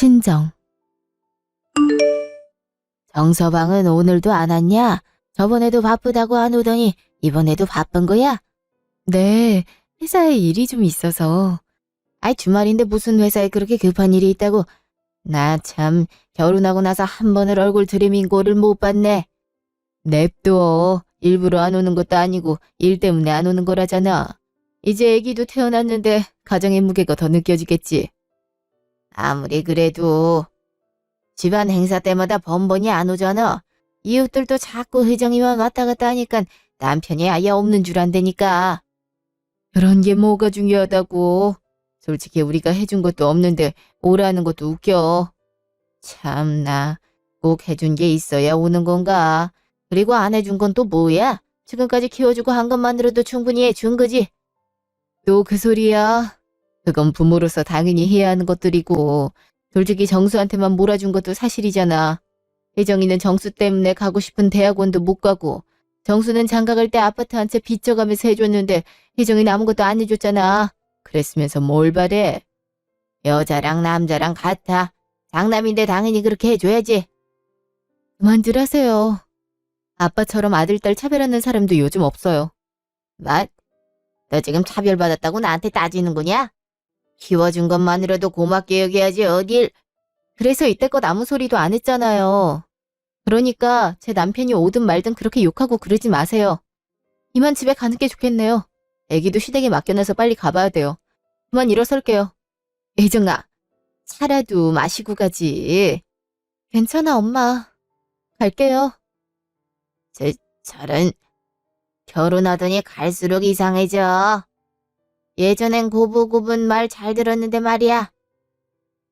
친정. 정서방은 오늘도 안 왔냐? 저번에도 바쁘다고 안 오더니 이번에도 바쁜 거야? 네, 회사에 일이 좀 있어서. 아이, 주말인데 무슨 회사에 그렇게 급한 일이 있다고. 나 참 결혼하고 나서 한 번을 얼굴 들이민 꼴을 못 봤네. 냅둬. 일부러 안 오는 것도 아니고 일 때문에 안 오는 거라잖아. 이제 애기도 태어났는데 가정의 무게가 더 느껴지겠지. 아무리 그래도 집안 행사 때마다 번번이 안 오잖아. 이웃들도 자꾸 혜정이만 왔다 갔다 하니까 남편이 아예 없는 줄 안다니까. 그런 게 뭐가 중요하다고. 솔직히 우리가 해준 것도 없는데 오라는 것도 웃겨. 참나, 꼭 해준 게 있어야 오는 건가? 그리고 안 해준 건 또 뭐야? 지금까지 키워주고 한 것만으로도 충분히 해준 거지. 또 그 소리야. 그건 부모로서 당연히 해야 하는 것들이고, 솔직히 정수한테만 몰아준 것도 사실이잖아. 혜정이는 정수 때문에 가고 싶은 대학원도 못 가고, 정수는 장가 갈 때 아파트 한 채 빚져가면서 해줬는데 혜정이는 아무것도 안 해줬잖아. 그랬으면서 뭘 바래? 여자랑 남자랑 같아. 장남인데 당연히 그렇게 해줘야지. 그만들 하세요. 아빠처럼 아들, 딸 차별하는 사람도 요즘 없어요. 뭐? 너 지금 차별받았다고 나한테 따지는 거냐? 키워준 것만으로도 고맙게 여겨야지 어딜. 그래서 이때껏 아무 소리도 안 했잖아요. 그러니까 제 남편이 오든 말든 그렇게 욕하고 그러지 마세요. 이만 집에 가는 게 좋겠네요. 애기도 시댁에 맡겨놔서 빨리 가봐야 돼요. 그만 일어설게요. 혜정아, 차라도 마시고 가지. 괜찮아, 엄마. 갈게요. 저런, 결혼하더니 갈수록 이상해져. 예전엔 고분고분 말 잘 들었는데 말이야.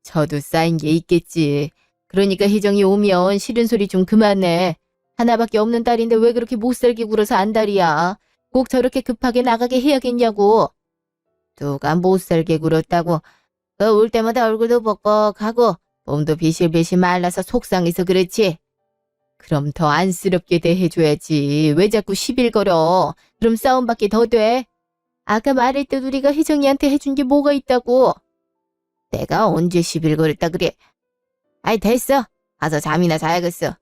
저도 쌓인 게 있겠지. 그러니까 혜정이 오면 싫은 소리 좀 그만해. 하나밖에 없는 딸인데 왜 그렇게 못살게 굴어서 안달이야. 꼭 저렇게 급하게 나가게 해야겠냐고. 누가 못살게 굴었다고. 올 때마다 얼굴도 벅벅하고 몸도 비실비실 말라서 속상해서 그렇지. 그럼 더 안쓰럽게 대해줘야지. 왜 자꾸 시빌 걸어. 그럼 싸움밖에 더 돼. 아까 말했듯 우리가 혜정이한테 해준 게 뭐가 있다고. 내가 언제 시빌 걸었다 그래. 아이, 됐어. 가서 잠이나 자야겠어.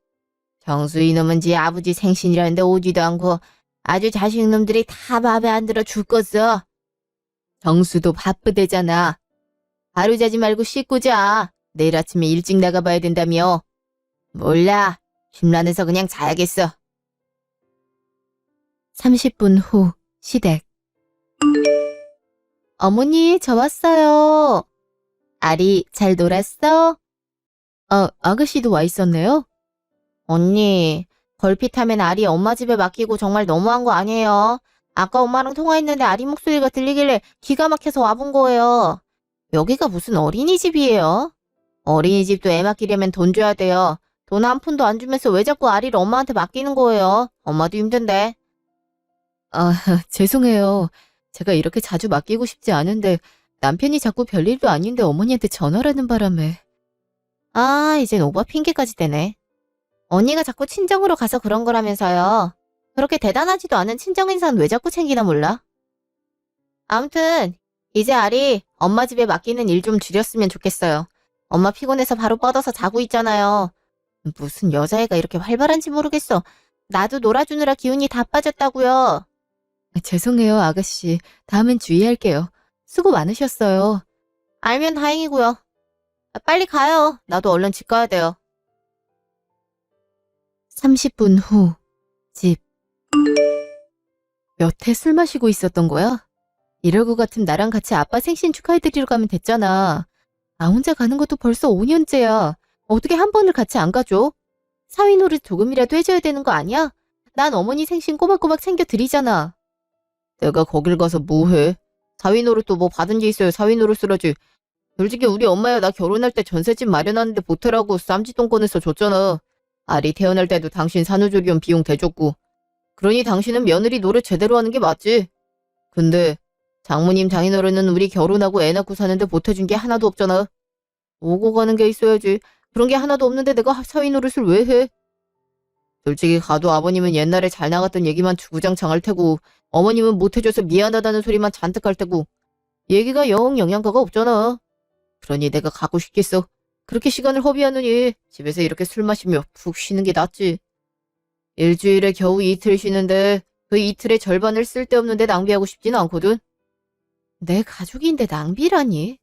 정수 이놈은 지 아버지 생신이라는데 오지도 않고 아주 자식놈들이 다 맘에 안 들어 죽겠어. 정수도 바쁘대잖아. 하루 자지 말고 씻고 자. 내일 아침에 일찍 나가봐야 된다며. 몰라. 심란해서 그냥 자야겠어. 30분 후 시댁. 어머니, 저 왔어요. 아리, 잘 놀았어? 아가씨도 와 있었네요? 언니, 걸핏하면 아리 엄마 집에 맡기고 정말 너무한 거 아니에요? 아까 엄마랑 통화했는데 아리 목소리가 들리길래 기가 막혀서 와본 거예요. 여기가 무슨 어린이집이에요? 어린이집도 애 맡기려면 돈 줘야 돼요. 돈 한 푼도 안 주면서 왜 자꾸 아리를 엄마한테 맡기는 거예요? 엄마도 힘든데. 아, 죄송해요. 제가 이렇게 자주 맡기고 싶지 않은데 남편이 자꾸 별일도 아닌데 어머니한테 전화라는 바람에. 아, 이젠 오바 핑계까지 대네. 언니가 자꾸 친정으로 가서 그런 거라면서요. 그렇게 대단하지도 않은 친정 인사는 왜 자꾸 챙기나 몰라? 아무튼 이제 아리 엄마 집에 맡기는 일 좀 줄였으면 좋겠어요. 엄마 피곤해서 바로 뻗어서 자고 있잖아요. 무슨 여자애가 이렇게 활발한지 모르겠어. 나도 놀아주느라 기운이 다 빠졌다고요. 죄송해요, 아가씨. 다음엔 주의할게요. 수고 많으셨어요. 알면 다행이고요. 빨리 가요. 나도 얼른 집 가야 돼요. 30분 후 집. 여태 술 마시고 있었던 거야? 이럴 것 같으면 나랑 같이 아빠 생신 축하해드리러 가면 됐잖아. 나 혼자 가는 것도 벌써 5년째야. 어떻게 한 번을 같이 안 가줘? 사위 노릇 조금이라도 해줘야 되는 거 아니야? 난 어머니 생신 꼬박꼬박 챙겨드리잖아. 내가 거길 가서 뭐해? 사위 노릇도 뭐 받은 게 있어요. 사위 노릇을 하지. 솔직히 우리 엄마야 나 결혼할 때 전셋집 마련하는데 보태라고 쌈짓돈 꺼내서 줬잖아. 아리 태어날 때도 당신 산후조리원 비용 대줬고. 그러니 당신은 며느리 노릇 제대로 하는 게 맞지. 근데 장모님 장인어른은 우리 결혼하고 애 낳고 사는데 보태준 게 하나도 없잖아. 오고 가는 게 있어야지. 그런 게 하나도 없는데 내가 사위 노릇을 왜 해? 솔직히 가도 아버님은 옛날에 잘 나갔던 얘기만 주구장창 할 테고 어머님은 못해줘서 미안하다는 소리만 잔뜩 할 테고 얘기가 영 영양가가 없잖아. 그러니 내가 가고 싶겠어. 그렇게 시간을 허비하느니 집에서 이렇게 술 마시며 푹 쉬는 게 낫지. 일주일에 겨우 이틀 쉬는데 그 이틀의 절반을 쓸데없는 데 낭비하고 싶지는 않거든. 내 가족인데 낭비라니.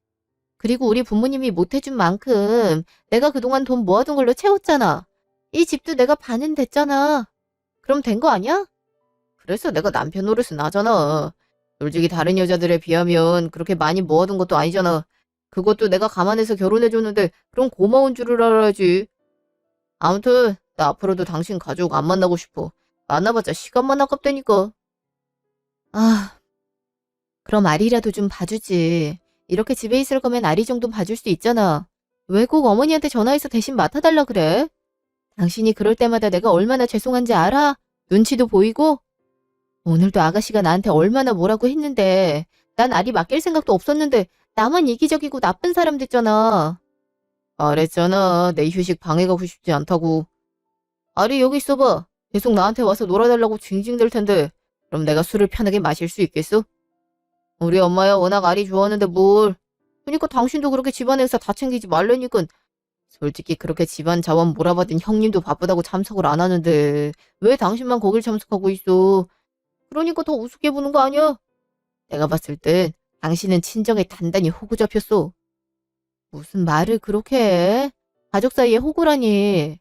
그리고 우리 부모님이 못해준 만큼 내가 그동안 돈 모아둔 걸로 채웠잖아. 이 집도 내가 반은 됐잖아. 그럼 된 거 아니야? 그래서 내가 남편 노릇은 하잖아. 솔직히 다른 여자들에 비하면 그렇게 많이 모아둔 것도 아니잖아. 그것도 내가 감안해서 결혼해줬는데 그럼 고마운 줄을 알아야지. 아무튼 나 앞으로도 당신 가족 안 만나고 싶어. 만나봤자 시간만 아깝다니까. 아, 그럼 아리라도 좀 봐주지. 이렇게 집에 있을 거면 아리 정도는 봐줄 수 있잖아. 왜 꼭 어머니한테 전화해서 대신 맡아달라 그래? 당신이 그럴 때마다 내가 얼마나 죄송한지 알아? 눈치도 보이고? 오늘도 아가씨가 나한테 얼마나 뭐라고 했는데 난 아리 맡길 생각도 없었는데 나만 이기적이고 나쁜 사람 됐잖아. 말했잖아. 내 휴식 방해가고 싶지 않다고. 아리 여기 있어봐. 계속 나한테 와서 놀아달라고 징징댈 텐데 그럼 내가 술을 편하게 마실 수 있겠어? 우리 엄마야 워낙 아리 좋아하는데 뭘. 그러니까 당신도 그렇게 집안에서 다 챙기지 말라니까. 솔직히 그렇게 집안 자원 몰아받은 형님도 바쁘다고 참석을 안 하는데 왜 당신만 거길 참석하고 있어. 그러니까 더 우습게 보는 거 아니야? 내가 봤을 땐 당신은 친정에 단단히 호구 잡혔어. 무슨 말을 그렇게 해? 가족 사이에 호구라니.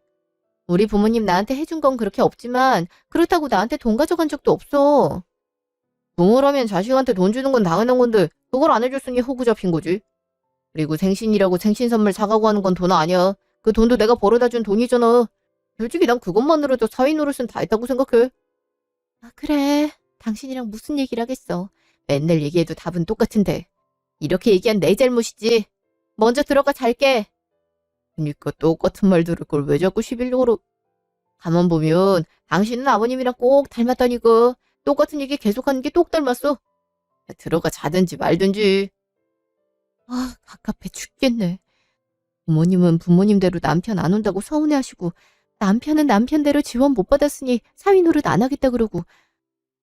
우리 부모님 나한테 해준 건 그렇게 없지만 그렇다고 나한테 돈 가져간 적도 없어. 부모라면 자식한테 돈 주는 건 당연한 건데 그걸 안 해줬으니 호구 잡힌 거지. 그리고 생신이라고 생신 선물 사가고 하는 건 돈 아니야. 그 돈도 내가 벌어다 준 돈이잖아. 솔직히 난 그것만으로도 사위 노릇은 다 했다고 생각해. 아, 그래. 당신이랑 무슨 얘기를 하겠어. 맨날 얘기해도 답은 똑같은데. 이렇게 얘기한 내 잘못이지. 먼저 들어가 잘게. 그니까 똑같은 말 들을 걸 왜 자꾸 11호로. 가만 보면 당신은 아버님이랑 꼭 닮았다니까. 똑같은 얘기 계속하는 게 똑 닮았어. 야, 들어가 자든지 말든지. 아, 갑갑해 죽겠네. 부모님은 부모님대로 남편 안 온다고 서운해하시고 남편은 남편대로 지원 못 받았으니 사위 노릇 안 하겠다 그러고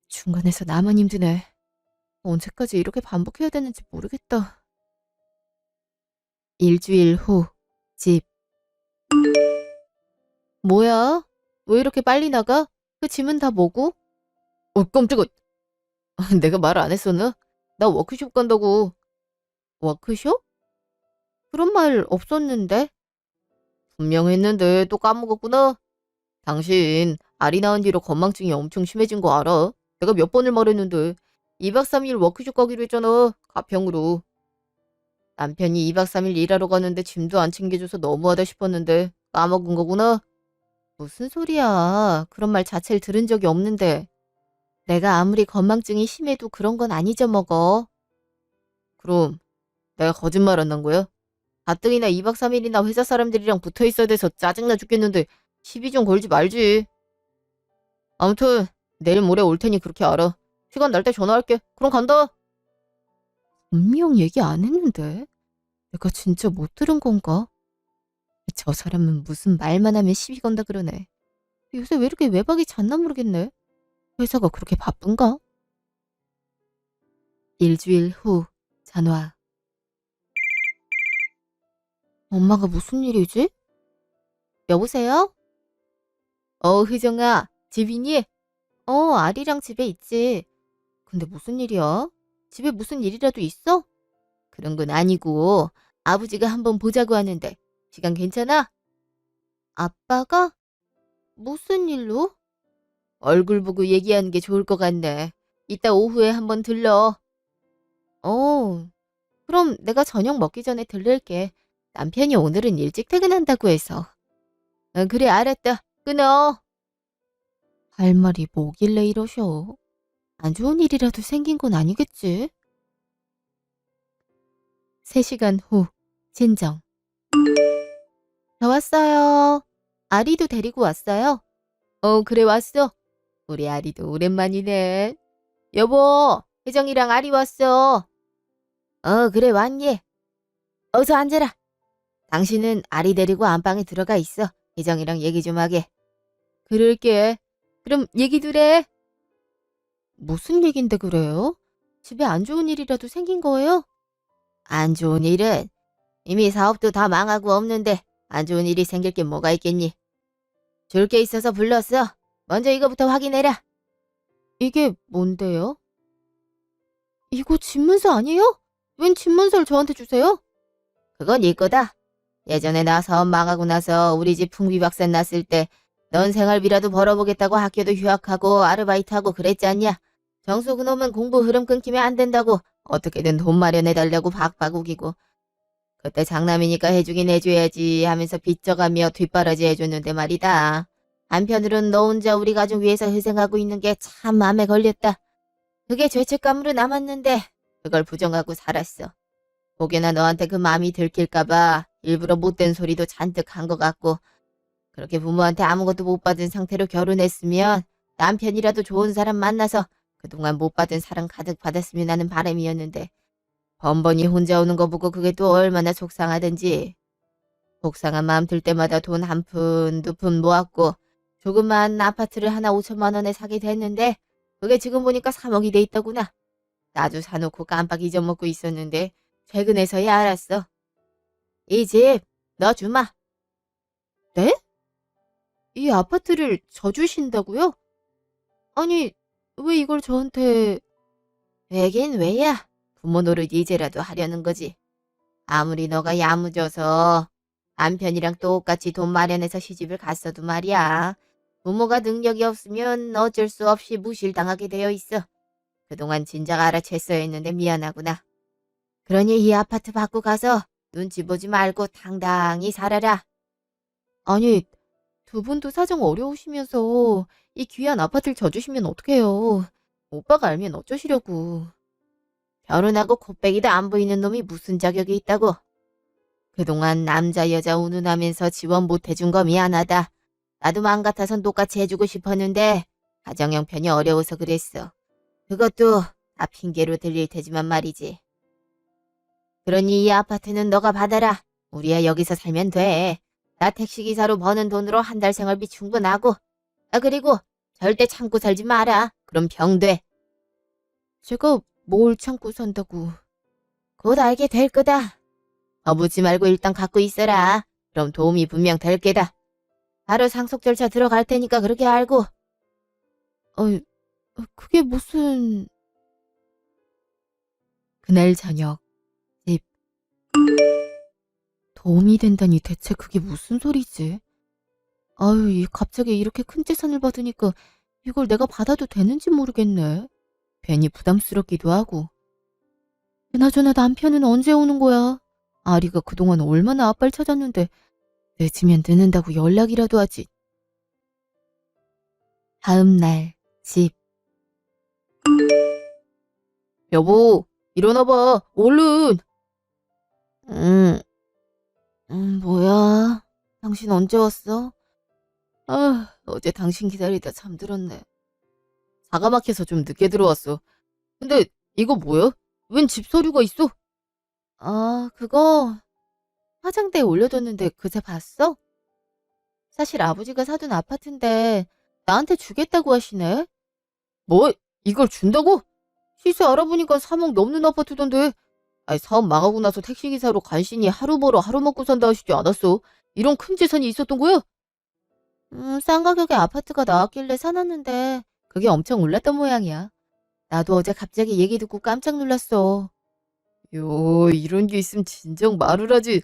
중간에서 나만 힘드네. 언제까지 이렇게 반복해야 되는지 모르겠다. 일주일 후, 집. 뭐야? 왜 이렇게 빨리 나가? 그 짐은 다 뭐고? 깜짝아. 내가 말 안 했었나? 나 워크숍 간다고. 워크숍? 그런 말 없었는데? 분명 했는데 또 까먹었구나. 당신 아리 낳은 뒤로 건망증이 엄청 심해진 거 알아? 내가 몇 번을 말했는데 2박 3일 워크숍 가기로 했잖아. 가평으로. 남편이 2박 3일 일하러 가는데 짐도 안 챙겨줘서 너무하다 싶었는데 까먹은 거구나. 무슨 소리야. 그런 말 자체를 들은 적이 없는데. 내가 아무리 건망증이 심해도 그런 건 아니죠 먹어. 그럼 내가 거짓말 안 한 거야? 가뜩이나 2박 3일이나 회사 사람들이랑 붙어 있어야 돼서 짜증나 죽겠는데 시비 좀 걸지 말지. 아무튼 내일 모레 올 테니 그렇게 알아. 시간 날 때 전화할게. 그럼 간다. 분명 얘기 안 했는데. 내가 진짜 못 들은 건가? 저 사람은 무슨 말만 하면 시비 건다 그러네. 요새 왜 이렇게 외박이 잦나 모르겠네. 회사가 그렇게 바쁜가? 일주일 후 전화. 엄마가 무슨 일이지? 여보세요? 휘정아. 집이니? 아리랑 집에 있지. 근데 무슨 일이야? 집에 무슨 일이라도 있어? 그런 건 아니고 아버지가 한번 보자고 하는데 시간 괜찮아? 아빠가? 무슨 일로? 얼굴 보고 얘기하는 게 좋을 것 같네. 이따 오후에 한번 들러. 어, 그럼 내가 저녁 먹기 전에 들를게. 남편이 오늘은 일찍 퇴근한다고 해서. 그래, 알았다. 끊어. 할 말이 뭐길래 이러셔? 안 좋은 일이라도 생긴 건 아니겠지? 3시간 후, 진정. 저 왔어요. 아리도 데리고 왔어요? 그래, 왔어. 우리 아리도 오랜만이네. 여보, 혜정이랑 아리 왔어. 그래, 왔니? 어서 앉아라. 당신은 아리 데리고 안방에 들어가 있어. 혜정이랑 얘기 좀 하게. 그럴게. 그럼 얘기들 해. 무슨 얘긴데 그래요? 집에 안 좋은 일이라도 생긴 거예요? 안 좋은 일은 이미 사업도 다 망하고 없는데 안 좋은 일이 생길 게 뭐가 있겠니? 줄 게 있어서 불렀어. 먼저 이거부터 확인해라. 이게 뭔데요? 이거 집문서 아니에요? 웬 집문서를 저한테 주세요? 그건 네 거다. 예전에 나 사업 망하고 나서 우리 집 풍비박산 났을 때 넌 생활비라도 벌어보겠다고 학교도 휴학하고 아르바이트하고 그랬지 않냐? 정수 그놈은 공부 흐름 끊기면 안 된다고 어떻게든 돈 마련해달라고 박박 우기고 그때 장남이니까 해주긴 해줘야지 하면서 빚져가며 뒷바라지 해줬는데 말이다. 한편으론 너 혼자 우리 가족 위해서 희생하고 있는 게 참 마음에 걸렸다. 그게 죄책감으로 남았는데 그걸 부정하고 살았어. 혹여나 너한테 그 마음이 들킬까봐 일부러 못된 소리도 잔뜩 한 것 같고 그렇게 부모한테 아무것도 못 받은 상태로 결혼했으면 남편이라도 좋은 사람 만나서 그동안 못 받은 사랑 가득 받았으면 하는 바람이었는데 번번이 혼자 오는 거 보고 그게 또 얼마나 속상하든지. 속상한 마음 들 때마다 돈 한 푼, 두 푼 모았고 조그만 아파트를 하나 5천만 원에 사게 됐는데 그게 지금 보니까 3억이 돼 있더구나. 나도 사놓고 깜빡 잊어먹고 있었는데 최근에서야 알았어. 이 집 너 주마. 네? 이 아파트를 저 주신다고요? 아니, 왜 이걸 저한테... 왜긴 왜야? 부모 노릇 이제라도 하려는 거지. 아무리 너가 야무져서 남편이랑 똑같이 돈 마련해서 시집을 갔어도 말이야. 부모가 능력이 없으면 어쩔 수 없이 무실당하게 되어 있어. 그동안 진작 알아챘어야 했는데 미안하구나. 그러니 이 아파트 받고 가서 눈치 보지 말고 당당히 살아라. 아니, 두 분도 사정 어려우시면서 이 귀한 아파트를 져주시면 어떡해요. 오빠가 알면 어쩌시려고. 결혼하고 콧배기도 안 보이는 놈이 무슨 자격이 있다고. 그동안 남자 여자 운운하면서 지원 못 해준 거 미안하다. 나도 마음 같아선 똑같이 해주고 싶었는데 가정 형편이 어려워서 그랬어. 그것도 다 핑계로 들릴 테지만 말이지. 그러니 이 아파트는 너가 받아라. 우리야 여기서 살면 돼. 나 택시기사로 버는 돈으로 한 달 생활비 충분하고. 그리고 절대 참고 살지 마라. 그럼 병돼. 제가 뭘 참고 산다고. 곧 알게 될 거다. 묻지 말고 일단 갖고 있어라. 그럼 도움이 분명 될 게다. 바로 상속 절차 들어갈 테니까 그렇게 알고. 그게 무슨... 그날 저녁 집. 도움이 된다니 대체 그게 무슨 소리지? 아유, 갑자기 이렇게 큰 재산을 받으니까 이걸 내가 받아도 되는지 모르겠네. 괜히 부담스럽기도 하고. 그나저나 남편은 언제 오는 거야? 아리가 그동안 얼마나 아빠를 찾았는데 늦으면 늦는다고 연락이라도 하지. 다음 날 집. 여보, 일어나봐. 얼른. 뭐야? 당신 언제 왔어? 어제 당신 기다리다 잠들었네. 사가 막혀서 좀 늦게 들어왔어. 근데 이거 뭐야? 웬 집 서류가 있어? 그거 화장대에 올려뒀는데 그새 봤어? 사실 아버지가 사둔 아파트인데 나한테 주겠다고 하시네. 뭐? 이걸 준다고? 시세 알아보니까 3억 넘는 아파트던데. 아니, 사업 망하고 나서 택시기사로 간신히 하루 벌어 하루 먹고 산다 하시지 않았어? 이런 큰 재산이 있었던 거야? 싼 가격에 아파트가 나왔길래 사놨는데 그게 엄청 올랐던 모양이야. 나도 어제 갑자기 얘기 듣고 깜짝 놀랐어. 요, 이런 게 있으면 진정 말을 하지.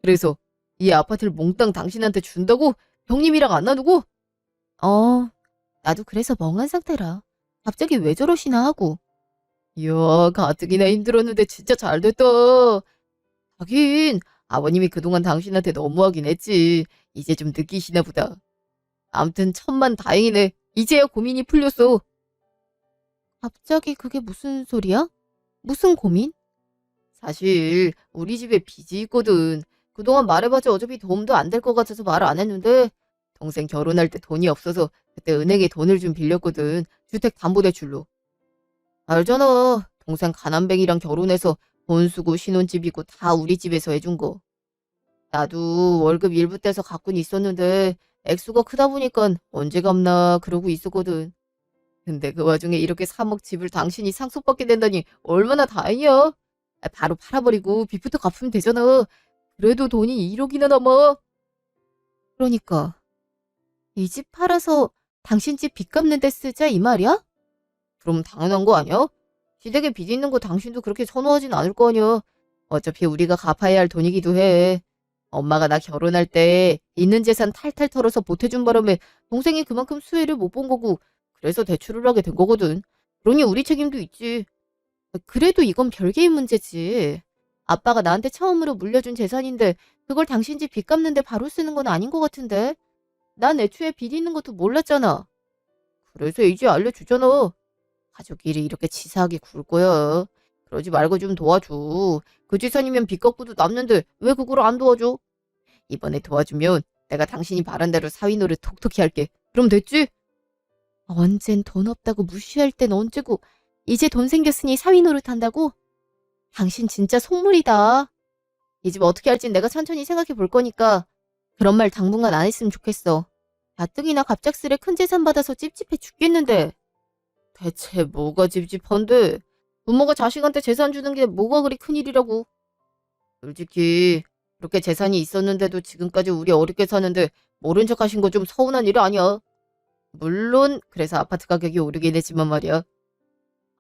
그래서 이 아파트를 몽땅 당신한테 준다고? 형님이랑 안 나누고? 나도 그래서 멍한 상태라. 갑자기 왜 저러시나 하고. 이야, 가뜩이나 힘들었는데 진짜 잘됐다. 하긴 아버님이 그동안 당신한테 너무하긴 했지. 이제 좀 느끼시나 보다. 암튼 천만 다행이네. 이제야 고민이 풀렸어. 갑자기 그게 무슨 소리야? 무슨 고민? 사실 우리 집에 빚이 있거든. 그동안 말해봤자 어차피 도움도 안 될 것 같아서 말 안 했는데 동생 결혼할 때 돈이 없어서 그때 은행에 돈을 좀 빌렸거든. 주택담보대출로. 알잖아. 동생 가난뱅이랑 결혼해서 돈 쓰고 신혼집이고 다 우리 집에서 해준 거. 나도 월급 일부 떼서 갖고는 있었는데 액수가 크다 보니까 언제 갚나 그러고 있었거든. 근데 그 와중에 이렇게 3억 집을 당신이 상속받게 된다니 얼마나 다행이야. 바로 팔아버리고 빚부터 갚으면 되잖아. 그래도 돈이 1억이나 남아. 그러니까 이 집 팔아서 당신 집 빚 갚는 데 쓰자 이 말이야? 그럼 당연한 거 아니야? 시댁에 빚 있는 거 당신도 그렇게 선호하진 않을 거 아니야. 어차피 우리가 갚아야 할 돈이기도 해. 엄마가 나 결혼할 때 있는 재산 탈탈 털어서 보태준 바람에 동생이 그만큼 수혜를 못 본 거고 그래서 대출을 하게 된 거거든. 그러니 우리 책임도 있지. 그래도 이건 별개의 문제지. 아빠가 나한테 처음으로 물려준 재산인데 그걸 당신 집 빚 갚는데 바로 쓰는 건 아닌 것 같은데. 난 애초에 빚 있는 것도 몰랐잖아. 그래서 이제 알려주잖아. 가족끼리 이렇게 치사하게 굴 거야. 그러지 말고 좀 도와줘. 그 재산이면 빚 갚고도 남는데 왜 그걸 안 도와줘? 이번에 도와주면 내가 당신이 바란 대로 사위 노릇 톡톡히 할게. 그럼 됐지? 언젠 돈 없다고 무시할 땐 언제고 이제 돈 생겼으니 사위 노릇 한다고? 당신 진짜 속물이다. 이 집 어떻게 할진 내가 천천히 생각해 볼 거니까 그런 말 당분간 안 했으면 좋겠어. 가뜩이나 갑작스레 큰 재산 받아서 찝찝해 죽겠는데. 대체 뭐가 찝찝한데? 부모가 자식한테 재산 주는 게 뭐가 그리 큰일이라고. 솔직히 그렇게 재산이 있었는데도 지금까지 우리 어렵게 사는데 모른 척 하신 거 좀 서운한 일 아니야? 물론 그래서 아파트 가격이 오르긴 했지만 말이야.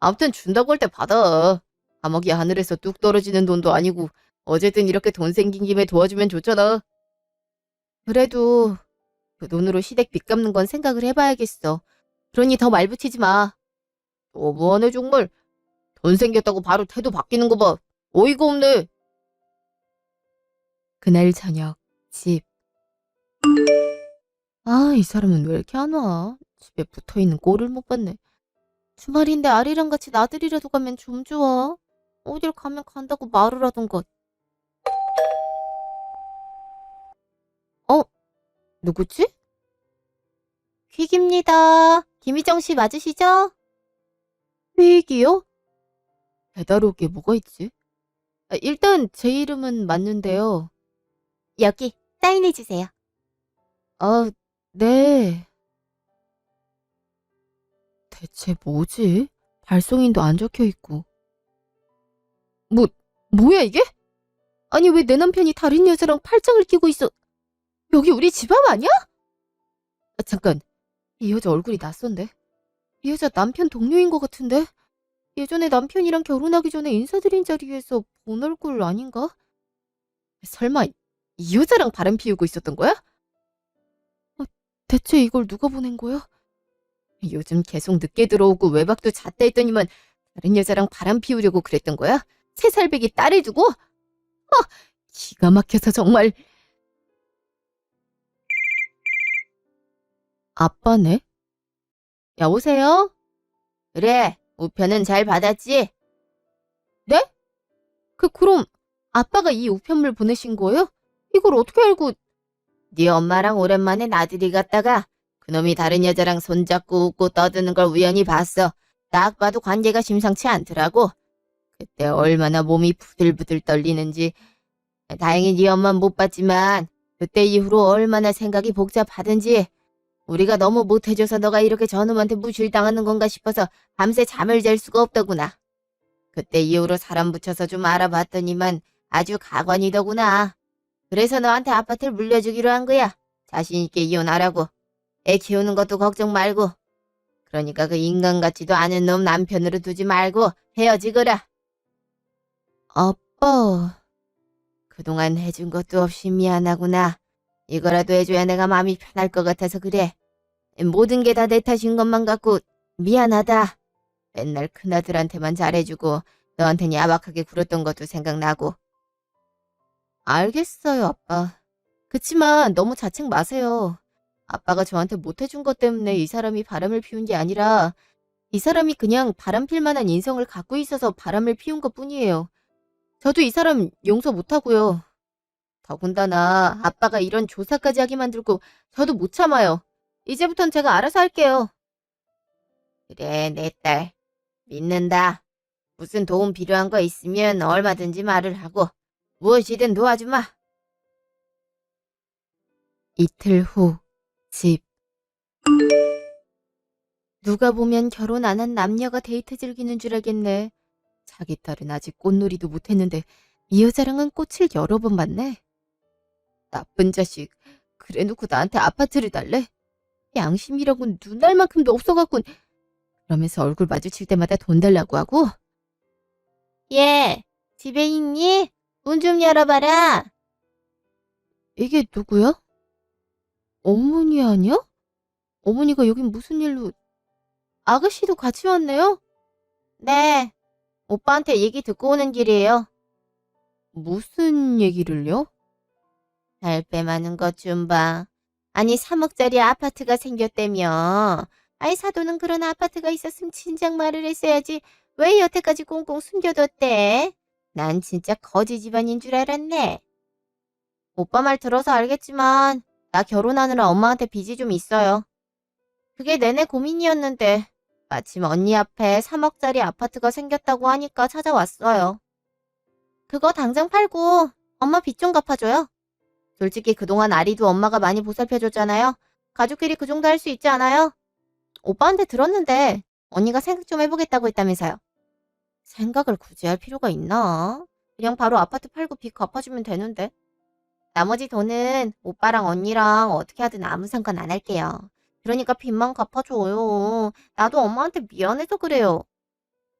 아무튼 준다고 할 때 받아. 감옥이 하늘에서 뚝 떨어지는 돈도 아니고 어쨌든 이렇게 돈 생긴 김에 도와주면 좋잖아. 그래도 그 돈으로 시댁 빚 갚는 건 생각을 해봐야겠어. 그러니 더 말 붙이지 마. 너무하네 정말. 돈 생겼다고 바로 태도 바뀌는 거 봐. 어이가 없네. 그날 저녁 집. 아, 이 사람은 왜 이렇게 안 와? 집에 붙어있는 꼴을 못 봤네. 주말인데 아리랑 같이 나들이라도 가면 좀 좋아. 어딜 가면 간다고 말을 하던가. 어? 누구지? 퀵입니다. 김희정 씨 맞으시죠? 퀵이요? 배달 오게 뭐가 있지? 일단 제 이름은 맞는데요. 여기 사인해주세요. 아, 네. 대체 뭐지? 발송인도 안 적혀 있고. 뭐, 뭐야 이게? 아니 왜 내 남편이 다른 여자랑 팔짱을 끼고 있어? 여기 우리 집 앞 아니야? 아, 잠깐. 이 여자 얼굴이 낯선데? 이 여자 남편 동료인 것 같은데? 예전에 남편이랑 결혼하기 전에 인사드린 자리에서 본 얼굴 아닌가? 설마 이 여자랑 바람 피우고 있었던 거야? 대체 이걸 누가 보낸 거야? 요즘 계속 늦게 들어오고 외박도 잦다 했더니만 다른 여자랑 바람 피우려고 그랬던 거야? 3살배기 딸을 두고? 기가 막혀서 정말. 아빠네? 여보세요? 그래, 우편은 잘 받았지? 네? 그럼 아빠가 이 우편물 보내신 거예요? 이걸 어떻게 알고? 네 엄마랑 오랜만에 나들이 갔다가 그놈이 다른 여자랑 손잡고 웃고 떠드는 걸 우연히 봤어. 딱 봐도 관계가 심상치 않더라고. 그때 얼마나 몸이 부들부들 떨리는지. 다행히 네 엄마는 못 봤지만 그때 이후로 얼마나 생각이 복잡하든지 우리가 너무 못해줘서 너가 이렇게 저놈한테 무실당하는 건가 싶어서 밤새 잠을 잘 수가 없더구나. 그때 이후로 사람 붙여서 좀 알아봤더니만 아주 가관이더구나. 그래서 너한테 아파트를 물려주기로 한 거야. 자신 있게 이혼하라고. 애 키우는 것도 걱정 말고. 그러니까 그 인간 같지도 않은 놈 남편으로 두지 말고 헤어지거라. 아빠. 그동안 해준 것도 없이 미안하구나. 이거라도 해줘야 내가 마음이 편할 것 같아서 그래. 모든 게 다 내 탓인 것만 같고 미안하다. 맨날 큰아들한테만 잘해주고 너한텐 야박하게 굴었던 것도 생각나고. 알겠어요, 아빠. 그치만 너무 자책 마세요. 아빠가 저한테 못해준 것 때문에 이 사람이 바람을 피운 게 아니라 이 사람이 그냥 바람 필 만한 인성을 갖고 있어서 바람을 피운 것 뿐이에요. 저도 이 사람 용서 못하고요. 더군다나 아빠가 이런 조사까지 하게 만들고 저도 못 참아요. 이제부턴 제가 알아서 할게요. 그래, 내 딸. 믿는다. 무슨 도움 필요한 거 있으면 얼마든지 말을 하고 무엇이든 도와주마. 이틀 후 집. 누가 보면 결혼 안 한 남녀가 데이트 즐기는 줄 알겠네. 자기 딸은 아직 꽃놀이도 못했는데 이 여자랑은 꽃을 여러 번 봤네. 나쁜 자식. 그래놓고 나한테 아파트를 달래? 양심이라곤 눈알 만큼도 없어갖군. 그러면서 얼굴 마주칠 때마다 돈 달라고 하고. 얘, 집에 있니? 문 좀 열어봐라. 이게 누구야? 어머니 아니야? 어머니가 여긴 무슨 일로... 아가씨도 같이 왔네요? 네, 오빠한테 얘기 듣고 오는 길이에요. 무슨 얘기를요? 달빼 많은 것 좀 봐. 아니 3억짜리 아파트가 생겼다며. 아이 사돈은 그런 아파트가 있었으면 진작 말을 했어야지. 왜 여태까지 꽁꽁 숨겨뒀대? 난 진짜 거지 집안인 줄 알았네. 오빠 말 들어서 알겠지만 나 결혼하느라 엄마한테 빚이 좀 있어요. 그게 내내 고민이었는데 마침 언니 앞에 3억짜리 아파트가 생겼다고 하니까 찾아왔어요. 그거 당장 팔고 엄마 빚 좀 갚아줘요. 솔직히 그동안 아리도 엄마가 많이 보살펴줬잖아요. 가족끼리 그 정도 할 수 있지 않아요? 오빠한테 들었는데 언니가 생각 좀 해보겠다고 했다면서요. 생각을 굳이 할 필요가 있나? 그냥 바로 아파트 팔고 빚 갚아주면 되는데. 나머지 돈은 오빠랑 언니랑 어떻게 하든 아무 상관 안 할게요. 그러니까 빚만 갚아줘요. 나도 엄마한테 미안해서 그래요.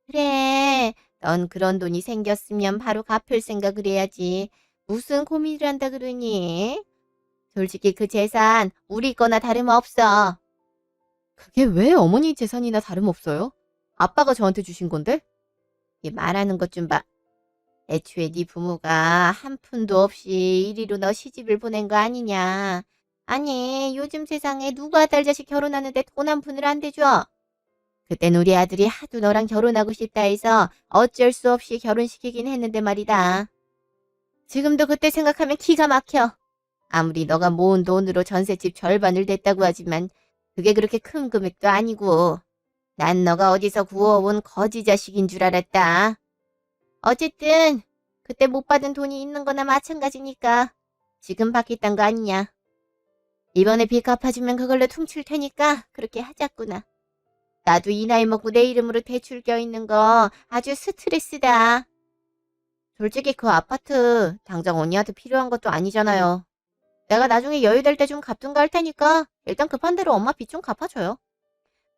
그래, 넌 그런 돈이 생겼으면 바로 갚을 생각을 해야지. 무슨 고민을 한다 그러니? 솔직히 그 재산 우리 거나 다름없어. 그게 왜 어머니 재산이나 다름없어요? 아빠가 저한테 주신 건데? 이 말하는 것 좀 봐. 애초에 네 부모가 한 푼도 없이 이리로 너 시집을 보낸 거 아니냐. 아니 요즘 세상에 누가 딸 자식 결혼하는데 돈 한 푼을 안 대줘. 그땐 우리 아들이 하도 너랑 결혼하고 싶다 해서 어쩔 수 없이 결혼시키긴 했는데 말이다. 지금도 그때 생각하면 기가 막혀. 아무리 너가 모은 돈으로 전셋집 절반을 냈다고 하지만 그게 그렇게 큰 금액도 아니고 난 너가 어디서 구워온 거지 자식인 줄 알았다. 어쨌든 그때 못 받은 돈이 있는 거나 마찬가지니까 지금 받겠단 거 아니냐. 이번에 빚 갚아주면 그걸로 퉁칠 테니까 그렇게 하자꾸나. 나도 이 나이 먹고 내 이름으로 대출 껴있는 거 아주 스트레스다. 솔직히 그 아파트 당장 언니한테 필요한 것도 아니잖아요. 내가 나중에 여유 될 때 좀 갚든가 할 테니까 일단 급한 대로 엄마 빚 좀 갚아줘요.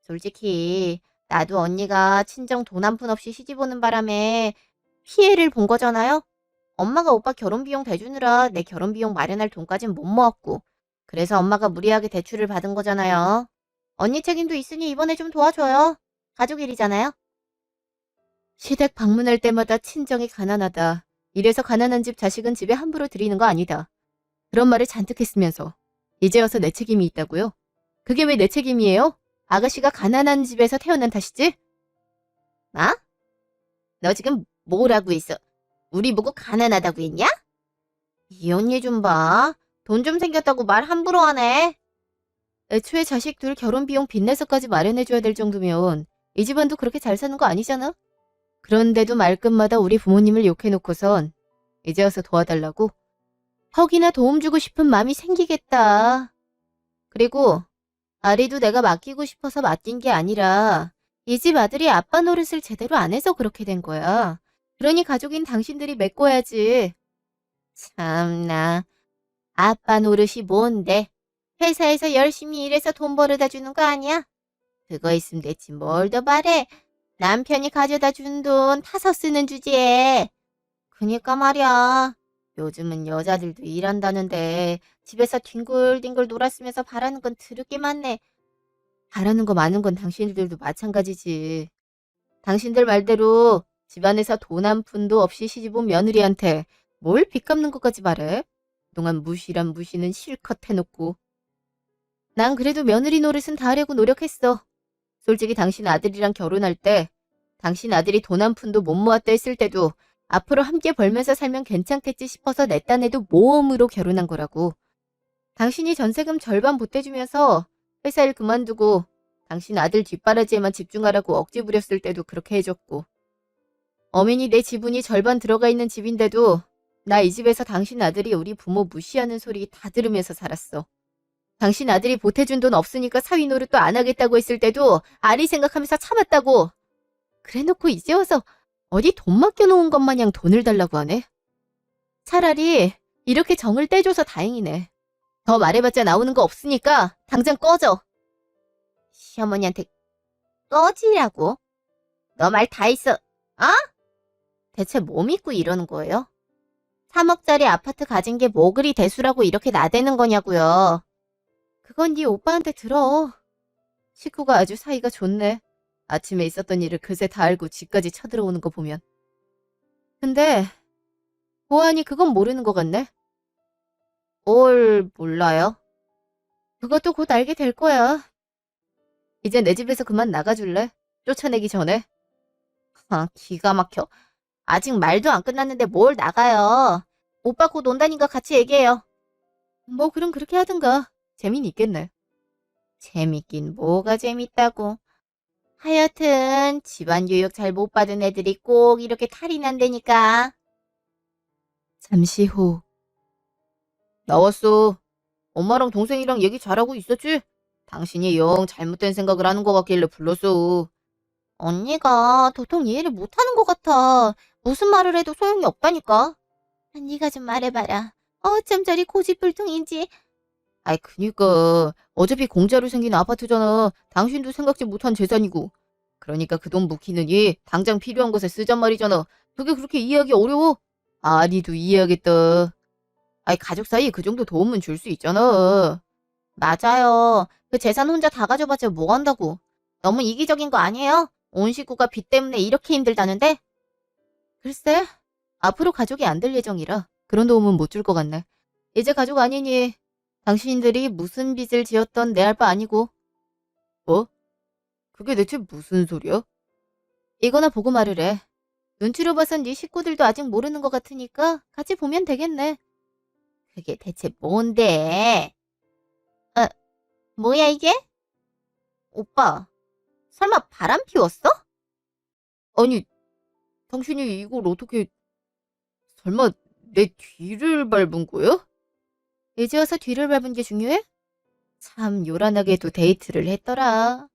솔직히 나도 언니가 친정 돈 한 푼 없이 시집 오는 바람에 피해를 본 거잖아요. 엄마가 오빠 결혼 비용 대주느라 내 결혼 비용 마련할 돈까진 못 모았고 그래서 엄마가 무리하게 대출을 받은 거잖아요. 언니 책임도 있으니 이번에 좀 도와줘요. 가족 일이잖아요. 시댁 방문할 때마다 친정이 가난하다. 이래서 가난한 집 자식은 집에 함부로 들이는 거 아니다. 그런 말을 잔뜩 했으면서 이제 와서 내 책임이 있다고요? 그게 왜 내 책임이에요? 아가씨가 가난한 집에서 태어난 탓이지? 뭐? 너 지금 뭐라고 했어? 우리 보고 가난하다고 했냐? 이 언니 좀 봐. 돈 좀 생겼다고 말 함부로 하네. 애초에 자식 둘 결혼 비용 빚내서까지 마련해줘야 될 정도면 이 집안도 그렇게 잘 사는 거 아니잖아? 그런데도 말끝마다 우리 부모님을 욕해놓고선 이제 와서 도와달라고? 턱이나 도움 주고 싶은 마음이 생기겠다. 그리고 아리도 내가 맡기고 싶어서 맡긴 게 아니라 이 집 아들이 아빠 노릇을 제대로 안 해서 그렇게 된 거야. 그러니 가족인 당신들이 메꿔야지. 참나. 아빠 노릇이 뭔데? 회사에서 열심히 일해서 돈 벌어다 주는 거 아니야? 그거 있으면 됐지 뭘 더 바래. 남편이 가져다 준 돈 타서 쓰는 주제에. 그니까 말이야. 요즘은 여자들도 일한다는데 집에서 뒹굴뒹굴 놀았으면서 바라는 건 드럽게 많네. 바라는 거 많은 건 당신들도 마찬가지지. 당신들 말대로 집안에서 돈 한 푼도 없이 시집 온 며느리한테 뭘 빚 갚는 것까지 바래? 그동안 무시란 무시는 실컷 해놓고. 난 그래도 며느리 노릇은 다 하려고 노력했어. 솔직히 당신 아들이랑 결혼할 때 당신 아들이 돈 한 푼도 못 모았다 했을 때도 앞으로 함께 벌면서 살면 괜찮겠지 싶어서 내 딴에도 모험으로 결혼한 거라고. 당신이 전세금 절반 보태주면서 회사 일 그만두고 당신 아들 뒷바라지에만 집중하라고 억지 부렸을 때도 그렇게 해줬고. 어머니 내 지분이 절반 들어가 있는 집인데도 나 이 집에서 당신 아들이 우리 부모 무시하는 소리 다 들으면서 살았어. 당신 아들이 보태준 돈 없으니까 사위 노릇도 안 하겠다고 했을 때도 아리 생각하면서 참았다고. 그래놓고 이제 와서 어디 돈 맡겨놓은 것 마냥 돈을 달라고 하네. 차라리 이렇게 정을 떼줘서 다행이네. 더 말해봤자 나오는 거 없으니까 당장 꺼져. 시어머니한테 꺼지라고? 너 말 다 했어. 아? 대체 뭐 믿고 이러는 거예요? 3억짜리 아파트 가진 게 뭐 그리 대수라고 이렇게 나대는 거냐고요. 그건 네 오빠한테 들어. 식구가 아주 사이가 좋네. 아침에 있었던 일을 그새 다 알고 집까지 쳐들어오는 거 보면. 근데 보아하니 그건 모르는 것 같네. 뭘 몰라요? 그것도 곧 알게 될 거야. 이제 내 집에서 그만 나가줄래? 쫓아내기 전에. 아, 기가 막혀. 아직 말도 안 끝났는데 뭘 나가요. 오빠 곧 온다니까 같이 얘기해요. 뭐 그럼 그렇게 하든가. 재미는 있겠네. 재밌긴 뭐가 재밌다고. 하여튼 집안 교육 잘 못 받은 애들이 꼭 이렇게 탈이 난다니까. 잠시 후. 나왔어. 엄마랑 동생이랑 얘기 잘하고 있었지? 당신이 영 잘못된 생각을 하는 것 같길래 불렀어. 언니가 도통 이해를 못하는 것 같아. 무슨 말을 해도 소용이 없다니까. 네가 좀 말해봐라. 어쩜 저리 고집불통인지. 아이 그니까 어차피 공짜로 생긴 아파트잖아. 당신도 생각지 못한 재산이고. 그러니까 그 돈 묵히느니 당장 필요한 것에 쓰잔 말이잖아. 그게 그렇게 이해하기 어려워? 아니도 이해하겠다. 아이 가족 사이에 그 정도 도움은 줄 수 있잖아. 맞아요. 그 재산 혼자 다 가져봤자 뭐 한다고. 너무 이기적인 거 아니에요? 온 식구가 빚 때문에 이렇게 힘들다는데? 글쎄, 앞으로 가족이 안 될 예정이라 그런 도움은 못 줄 것 같네. 이제 가족 아니니 당신들이 무슨 빚을 지었던 내 알 바 아니고. 뭐? 그게 대체 무슨 소리야? 이거나 보고 말을 해. 눈치로 봐선 네 식구들도 아직 모르는 것 같으니까 같이 보면 되겠네. 그게 대체 뭔데? 아, 뭐야 이게? 오빠, 설마 바람 피웠어? 아니, 당신이 이걸 어떻게... 설마 내 뒤를 밟은 거야? 이제 와서 뒤를 밟은 게 중요해? 참 요란하게도 데이트를 했더라.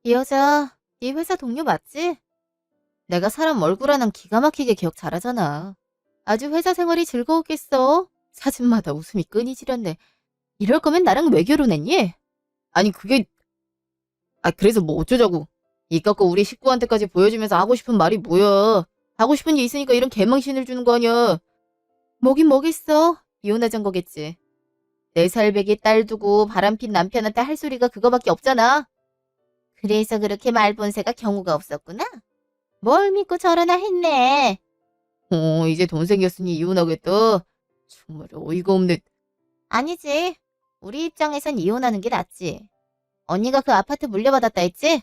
이 여자 네 회사 동료 맞지? 내가 사람 얼굴 하나 기가 막히게 기억 잘하잖아. 아주 회사 생활이 즐거웠겠어. 사진마다 웃음이 끊이지렸네. 이럴 거면 나랑 왜 결혼했니? 아니 그게... 그래서 뭐 어쩌자고. 이깟 거 우리 식구한테까지 보여주면서 하고 싶은 말이 뭐야. 하고 싶은 게 있으니까 이런 개망신을 주는 거 아니야. 뭐긴 뭐겠어. 이혼하자는 거겠지. 4살배기 딸 두고 바람핀 남편한테 할 소리가 그거밖에 없잖아. 그래서 그렇게 말본새가 경우가 없었구나. 뭘 믿고 저러나 했네. 이제 돈 생겼으니 이혼하겠다. 정말 어이가 없네. 아니지. 우리 입장에선 이혼하는 게 낫지. 언니가 그 아파트 물려받았다 했지?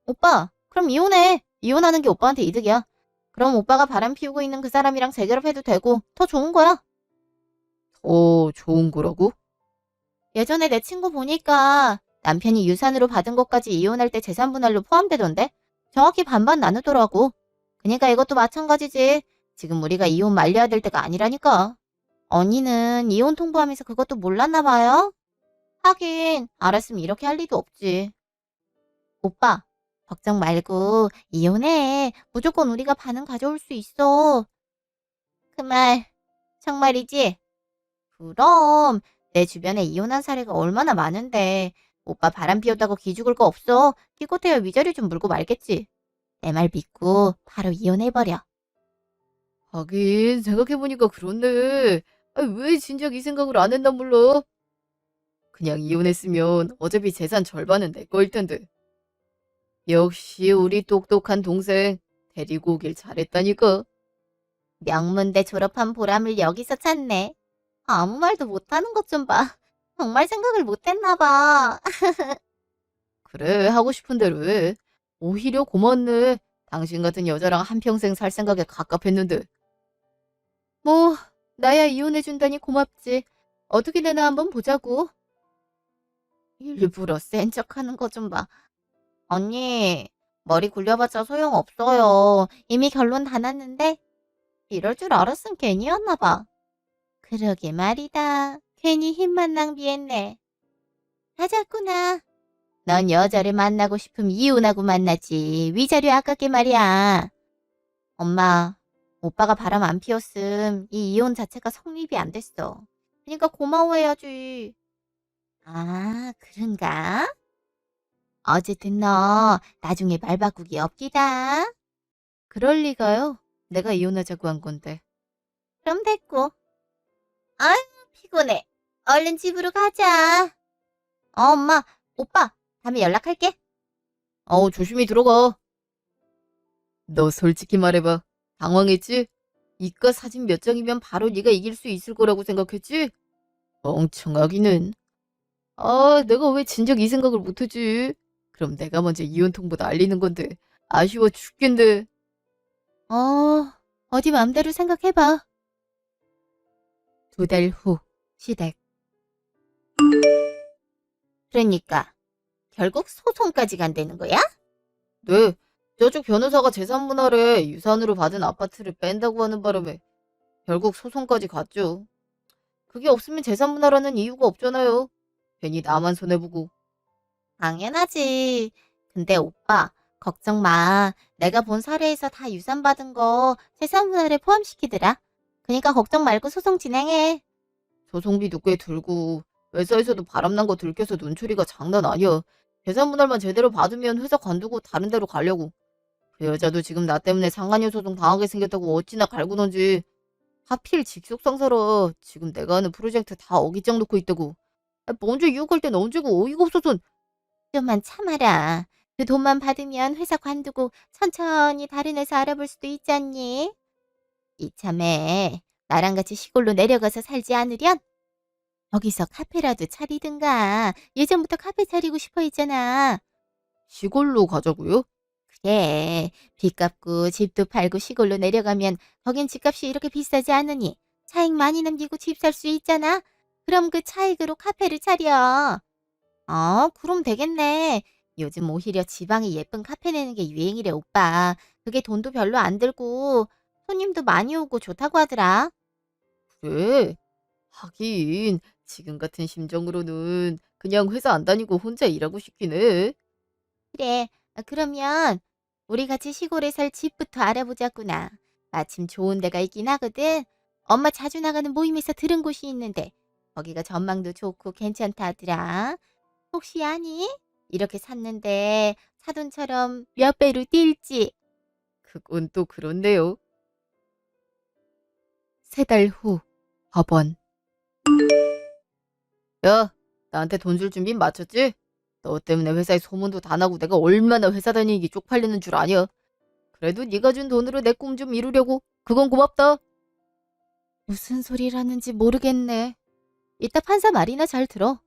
오빠, 그럼 이혼해. 이혼하는 게 오빠한테 이득이야. 그럼 오빠가 바람 피우고 있는 그 사람이랑 재결합해도 되고 더 좋은 거야. 더 좋은 거라고? 예전에 내 친구 보니까 남편이 유산으로 받은 것까지 이혼할 때 재산 분할로 포함되던데? 정확히 반반 나누더라고. 그러니까 이것도 마찬가지지. 지금 우리가 이혼 말려야 될 때가 아니라니까. 언니는 이혼 통보하면서 그것도 몰랐나 봐요? 하긴 알았으면 이렇게 할 리도 없지. 오빠, 걱정 말고 이혼해. 무조건 우리가 반은 가져올 수 있어. 그 말 정말이지? 그럼 내 주변에 이혼한 사례가 얼마나 많은데 오빠 바람 피웠다고 기죽을 거 없어. 기껏해야 위자료 좀 물고 말겠지. 내 말 믿고 바로 이혼해버려. 하긴 생각해보니까 그렇네. 왜 진작 이 생각을 안 했나 몰라. 그냥 이혼했으면 어차피 재산 절반은 내 거일 텐데. 역시 우리 똑똑한 동생 데리고 오길 잘했다니까. 명문대 졸업한 보람을 여기서 찾네. 아무 말도 못하는 것 좀 봐. 정말 생각을 못했나 봐. 그래 하고 싶은 대로 해. 오히려 고맙네. 당신 같은 여자랑 한평생 살 생각에 갑갑했는데. 뭐 나야 이혼해준다니 고맙지. 어떻게 되나 한번 보자고. 일부러 센 척하는 거 좀 봐. 언니, 머리 굴려봤자 소용없어요. 이미 결론 다 났는데? 이럴 줄 알았으면 괜히였나 봐. 그러게 말이다. 괜히 힘만 낭비했네. 하자꾸나. 넌 여자를 만나고 싶으면 이혼하고 만나지. 위자료 아깝게 말이야. 엄마, 오빠가 바람 안 피웠음 이 이혼 자체가 성립이 안 됐어. 그러니까 고마워해야지. 아, 그런가? 어쨌든 너 나중에 말 바꾸기 없기다. 그럴 리가요. 내가 이혼하자고 한 건데. 그럼 됐고. 아유, 피곤해. 얼른 집으로 가자. 엄마, 오빠, 다음에 연락할게. 조심히 들어가. 너 솔직히 말해봐. 당황했지? 이과 사진 몇 장이면 바로 네가 이길 수 있을 거라고 생각했지? 멍청하기는. 내가 왜 진작 이 생각을 못하지? 그럼 내가 먼저 이혼 통보 날리는 건데 아쉬워 죽겠네. 어디 맘대로 생각해봐. 2달 후, 시댁. 그러니까 결국 소송까지 간다는 거야? 네, 저쪽 변호사가 재산분할에 유산으로 받은 아파트를 뺀다고 하는 바람에 결국 소송까지 갔죠. 그게 없으면 재산분할하는 이유가 없잖아요. 괜히 나만 손해보고. 당연하지. 근데 오빠, 걱정 마. 내가 본 사례에서 다 유산 받은 거 재산분할에 포함시키더라. 그러니까 걱정 말고 소송 진행해. 소송비도 꽤 들고 회사에서도 바람난 거 들켜서 눈초리가 장난 아니야. 재산분할만 제대로 받으면 회사 관두고 다른 데로 가려고. 그 여자도 지금 나 때문에 상간녀 소송 당하게 생겼다고 어찌나 갈구던지. 하필 직속상사라 지금 내가 하는 프로젝트 다 어깃장 놓고 있다고. 먼저 유혹할 땐 언제고 어이가 없어서. 좀만 참아라. 그 돈만 받으면 회사 관두고 천천히 다른 회사 알아볼 수도 있지 않니? 이참에 나랑 같이 시골로 내려가서 살지 않으련? 거기서 카페라도 차리든가. 예전부터 카페 차리고 싶어 했잖아. 시골로 가자고요? 그래. 빚 갚고 집도 팔고 시골로 내려가면 거긴 집값이 이렇게 비싸지 않으니 차익 많이 남기고 집 살 수 있잖아. 그럼 그 차익으로 카페를 차려. 그럼 되겠네. 요즘 오히려 지방에 예쁜 카페 내는 게 유행이래, 오빠. 그게 돈도 별로 안 들고 손님도 많이 오고 좋다고 하더라. 그래? 하긴 지금 같은 심정으로는 그냥 회사 안 다니고 혼자 일하고 싶긴 해. 그래. 그러면 우리 같이 시골에 살 집부터 알아보자꾸나. 마침 좋은 데가 있긴 하거든. 엄마 자주 나가는 모임에서 들은 곳이 있는데 거기가 전망도 좋고 괜찮다 하더라. 혹시 아니? 이렇게 샀는데 사돈처럼 몇 배로 뛸지. 그건 또 그렇네요. 3달 후, 법원. 야, 나한테 돈 줄 준비 마쳤지? 너 때문에 회사에 소문도 다 나고 내가 얼마나 회사 다니기 쪽팔리는 줄 아냐? 그래도 네가 준 돈으로 내 꿈 좀 이루려고. 그건 고맙다. 무슨 소리라는지 모르겠네. 이따 판사 말이나 잘 들어.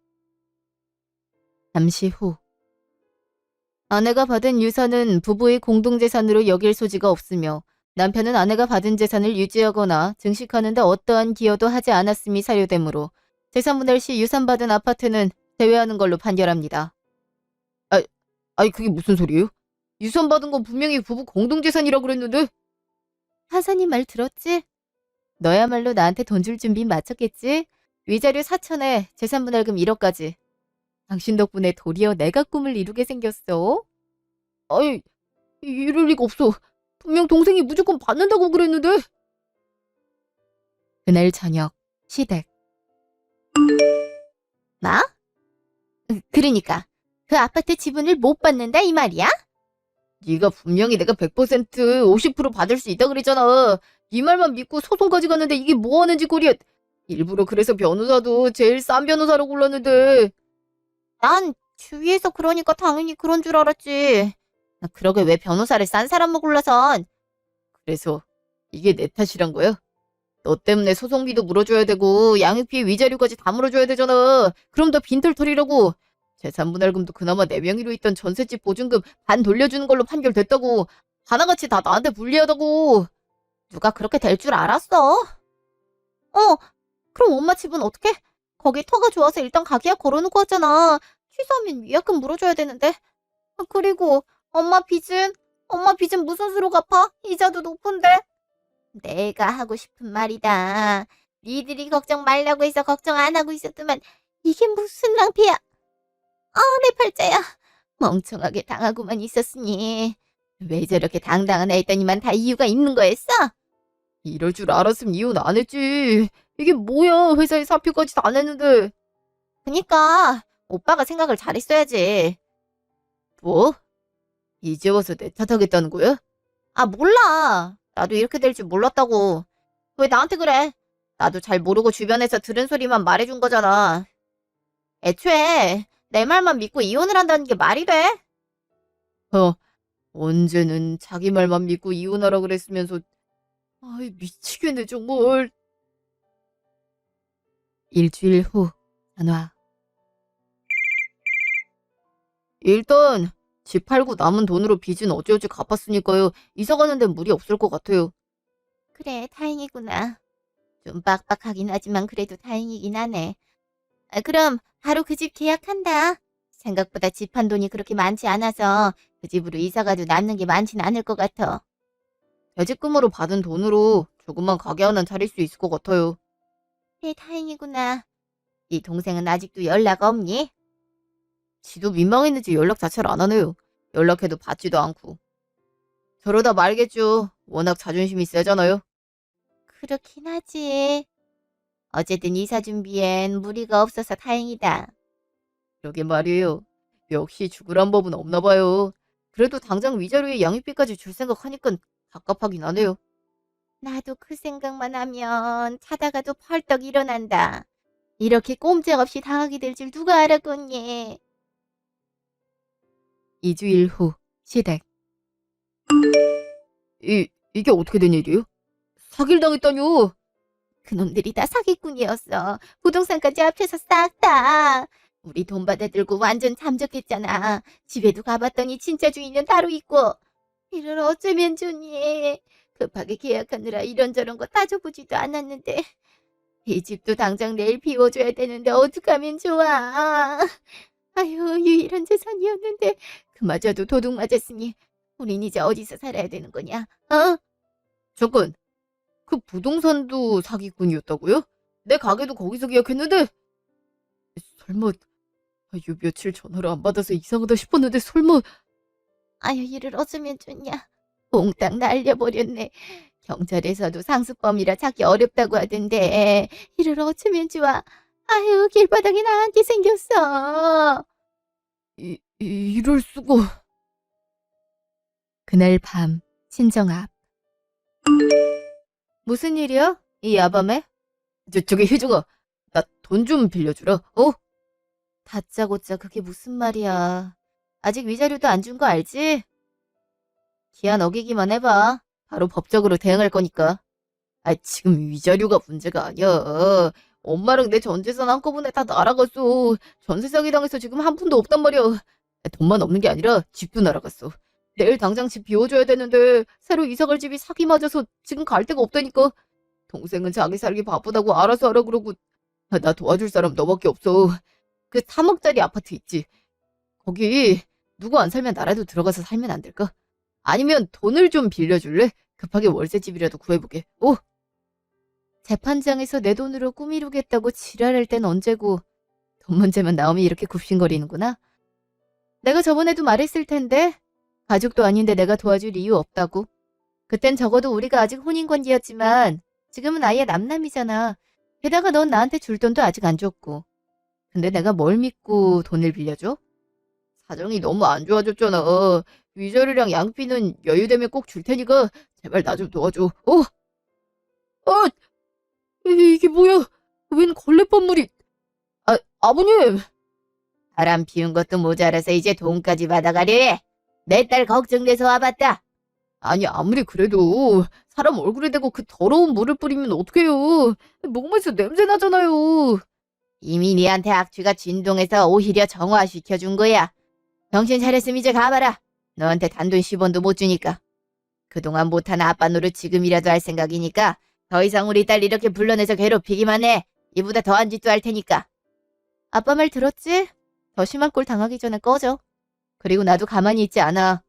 잠시 후. 아내가 받은 유산은 부부의 공동재산으로 여길 소지가 없으며 남편은 아내가 받은 재산을 유지하거나 증식하는 데 어떠한 기여도 하지 않았음이 사료되므로 재산분할 시 유산받은 아파트는 제외하는 걸로 판결합니다. 아, 아니 그게 무슨 소리예요? 유산받은 건 분명히 부부 공동재산이라고 그랬는데? 판사님 말 들었지? 너야말로 나한테 돈 줄 준비 마쳤겠지? 위자료 4천에 재산분할금 1억까지. 당신 덕분에 도리어 내가 꿈을 이루게 생겼어. 아니, 이럴 리가 없어. 분명 동생이 무조건 받는다고 그랬는데. 그날 저녁, 시댁. 뭐? 그러니까 그 아파트 지분을 못 받는다 이 말이야? 네가 분명히 내가 100% 50% 받을 수 있다 그랬잖아. 네 말만 믿고 소송까지 갔는데 이게 뭐 하는 짓거리야. 일부러 그래서 변호사도 제일 싼 변호사로 골랐는데. 난 주위에서 그러니까 당연히 그런 줄 알았지. 그러게 왜 변호사를 싼 사람을 골라선. 그래서 이게 내 탓이란 거야? 너 때문에 소송비도 물어줘야 되고 양육비 위자료까지 다 물어줘야 되잖아. 그럼 더 빈털털이라고. 재산분할금도 그나마 내 명의로 있던 전셋집 보증금 반 돌려주는 걸로 판결됐다고. 하나같이 다 나한테 불리하다고. 누가 그렇게 될 줄 알았어? 그럼 엄마 집은 어떻게? 거기 터가 좋아서 일단 가계약 걸어놓고 왔잖아. 취소하면 위약금 물어줘야 되는데. 그리고 엄마 빚은 무슨 수로 갚아? 이자도 높은데. 내가 하고 싶은 말이다. 니들이 걱정 말라고 해서 걱정 안 하고 있었더만 이게 무슨 낭패야. 내 팔자야. 멍청하게 당하고만 있었으니. 왜 저렇게 당당한 애더니만 다 이유가 있는 거였어? 이럴 줄 알았으면 이혼 안 했지. 이게 뭐야, 회사에 사표까지 다 냈는데. 그니까 오빠가 생각을 잘했어야지. 뭐? 이제 와서 내 탓하겠다는 거야? 아, 몰라. 나도 이렇게 될 줄 몰랐다고. 왜 나한테 그래? 나도 잘 모르고 주변에서 들은 소리만 말해준 거잖아. 애초에 내 말만 믿고 이혼을 한다는 게 말이 돼? 어, 언제는 자기 말만 믿고 이혼하라 그랬으면서. 아이, 미치겠네, 정말. 일주일 후, 전화. 일단 집 팔고 남은 돈으로 빚은 어찌어찌 갚았으니까요. 이사 가는 데는 무리 없을 것 같아요. 그래, 다행이구나. 좀 빡빡하긴 하지만 그래도 다행이긴 하네. 아, 그럼 바로 그 집 계약한다. 생각보다 집 한 돈이 그렇게 많지 않아서 그 집으로 이사 가도 남는 게 많진 않을 것 같아. 퇴직금으로 받은 돈으로 조금만 가게 하나 차릴 수 있을 것 같아요. 그래, 다행이구나. 네 동생은 아직도 연락 없니? 지도 민망했는지 연락 자체를 안 하네요. 연락해도 받지도 않고. 저러다 말겠죠. 워낙 자존심이 세잖아요. 그렇긴 하지. 어쨌든 이사 준비엔 무리가 없어서 다행이다. 그러게 말이에요. 역시 죽으란 법은 없나 봐요. 그래도 당장 위자료에 양육비까지 줄 생각하니까 갑갑하긴 하네요. 나도 그 생각만 하면 자다가도 펄떡 일어난다. 이렇게 꼼짝없이 당하게 될 줄 누가 알았겠니? 2주일 후, 시댁. 이게 어떻게 된 일이에요? 사기를 당했다뇨? 그놈들이 다 사기꾼이었어. 부동산까지 합쳐서 싹 다. 우리 돈 받아들고 완전 잠적했잖아. 집에도 가봤더니 진짜 주인은 따로 있고. 이를 어쩌면 좋니? 급하게 계약하느라 이런저런 거 따져보지도 않았는데. 이 집도 당장 내일 비워줘야 되는데 어떡하면 좋아. 아유, 유일한 재산이었는데 그마저도 도둑 맞았으니 우린 이제 어디서 살아야 되는 거냐? 어? 잠깐, 그 부동산도 사기꾼이었다고요? 내 가게도 거기서 계약했는데? 설마, 요 며칠 전화를 안 받아서 이상하다 싶었는데 설마. 아유, 이를 어쩌면 좋냐. 몽땅 날려버렸네. 경찰에서도 상습범이라 찾기 어렵다고 하던데 이를 어쩌면 좋아. 아유, 길바닥에 나앉게 생겼어. 이럴 수가. 그날 밤 친정 앞. 무슨 일이야? 이 야밤에? 저기 희정아, 나 돈 좀 빌려주라, 어? 다짜고짜 그게 무슨 말이야. 아직 위자료도 안 준 거 알지? 기한 어기기만 해봐. 바로 법적으로 대응할 거니까. 아, 지금 위자료가 문제가 아니야. 엄마랑 내 전재산 한꺼번에 다 날아갔어. 전세 사기 당해서 지금 한 푼도 없단 말이야. 돈만 없는 게 아니라 집도 날아갔어. 내일 당장 집 비워줘야 되는데 새로 이사갈 집이 사기 맞아서 지금 갈 데가 없다니까. 동생은 자기 살기 바쁘다고 알아서 하라 그러고. 나 도와줄 사람 너밖에 없어. 그 3억짜리 아파트 있지. 거기 누구 안 살면 나라도 들어가서 살면 안 될까? 아니면 돈을 좀 빌려줄래? 급하게 월세집이라도 구해보게. 오! 재판장에서 내 돈으로 꾸미루겠다고 지랄할 땐 언제고. 돈 문제만 나오면 이렇게 굽신거리는구나. 내가 저번에도 말했을 텐데 가족도 아닌데 내가 도와줄 이유 없다고. 그땐 적어도 우리가 아직 혼인관계였지만 지금은 아예 남남이잖아. 게다가 넌 나한테 줄 돈도 아직 안 줬고. 근데 내가 뭘 믿고 돈을 빌려줘? 사정이 너무 안 좋아졌잖아. 위자료랑 양피는 여유되면 꼭 줄 테니까 제발 나 좀 도와줘. 이게 뭐야? 웬 걸레밥물이? 아버님! 바람 피운 것도 모자라서 이제 돈까지 받아가려 해. 내 딸 걱정돼서 와봤다. 아니, 아무리 그래도 사람 얼굴에 대고 그 더러운 물을 뿌리면 어떡해요? 목에서 냄새 나잖아요. 이미 니한테 악취가 진동해서 오히려 정화시켜준 거야. 정신 차렸으면 이제 가봐라. 너한테 단돈 10원도 못 주니까. 그동안 못한 아빠 노릇 지금이라도 할 생각이니까 더 이상 우리 딸 이렇게 불러내서 괴롭히기만 해. 이보다 더한 짓도 할 테니까. 아빠 말 들었지? 더 심한 꼴 당하기 전에 꺼져. 그리고 나도 가만히 있지 않아.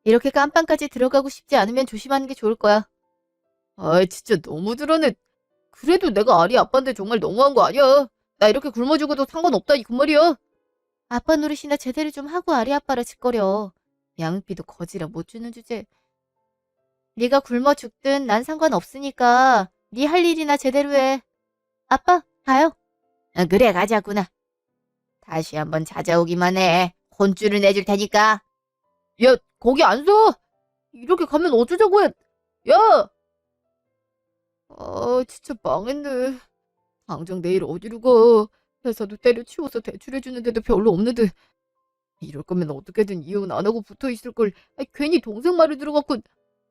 이렇게 깜빵까지 들어가고 싶지 않으면 조심하는 게 좋을 거야. 진짜 너무 드러네. 그래도 내가 아리 아빠인데 정말 너무한 거 아니야? 나 이렇게 굶어 죽어도 상관없다 이 그 말이야. 아빠 노릇이나 제대로 좀 하고 아리 아빠라 짓거려. 양육비도 거지라 못 주는 주제. 네가 굶어 죽든 난 상관없으니까 네 할 일이나 제대로 해. 아빠, 가요. 그래, 가자꾸나. 다시 한번 찾아오기만 해. 혼쭐을 내줄 테니까. 야, 거기 안 서! 이렇게 가면 어쩌자고 해! 야! 아, 진짜 망했네. 당장 내일 어디로 가? 회사도 때려치워서 대출해주는데도 별로 없는데. 이럴 거면 어떻게든 이혼 안 하고 붙어 있을걸. 괜히 동생 말을 들어갖고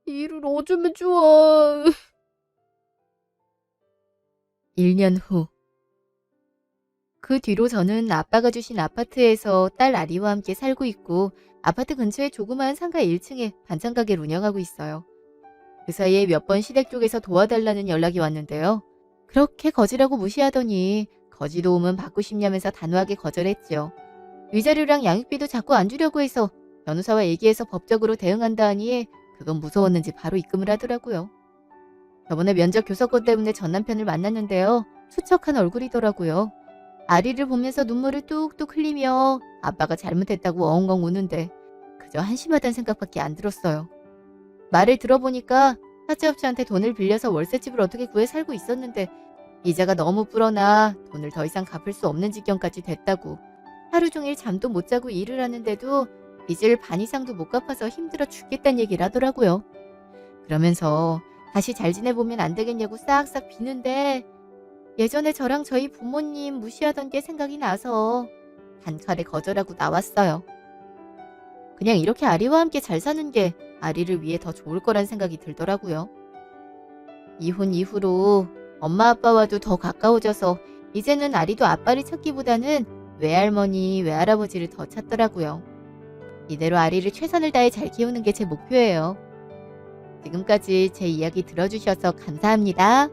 일을 어쩌면 좋아. 1년 후. 그 뒤로 저는 아빠가 주신 아파트에서 딸 아리와 함께 살고 있고 아파트 근처에 조그마한 상가 1층에 반찬 가게를 운영하고 있어요. 그 사이에 몇 번 시댁 쪽에서 도와달라는 연락이 왔는데요. 그렇게 거지라고 무시하더니 거지 도움은 받고 싶냐면서 단호하게 거절했죠. 위자료랑 양육비도 자꾸 안 주려고 해서 변호사와 얘기해서 법적으로 대응한다 하니 그건 무서웠는지 바로 입금을 하더라고요. 저번에 면접 교섭권 때문에 전 남편을 만났는데요. 수척한 얼굴이더라고요. 아리를 보면서 눈물을 뚝뚝 흘리며 아빠가 잘못했다고 엉엉 우는데 그저 한심하다는 생각밖에 안 들었어요. 말을 들어보니까 사채업체한테 돈을 빌려서 월세집을 어떻게 구해 살고 있었는데 이자가 너무 불어나 돈을 더 이상 갚을 수 없는 지경까지 됐다고. 하루 종일 잠도 못 자고 일을 하는데도 빚을 반 이상도 못 갚아서 힘들어 죽겠다는 얘기를 하더라고요. 그러면서 다시 잘 지내보면 안 되겠냐고 싹싹 비는데 예전에 저랑 저희 부모님 무시하던 게 생각이 나서 단칼에 거절하고 나왔어요. 그냥 이렇게 아리와 함께 잘 사는 게 아리를 위해 더 좋을 거란 생각이 들더라고요. 이혼 이후로 엄마 아빠와도 더 가까워져서 이제는 아리도 아빠를 찾기보다는 외할머니, 외할아버지를 더 찾더라고요. 이대로 아리를 최선을 다해 잘 키우는 게 제 목표예요. 지금까지 제 이야기 들어주셔서 감사합니다.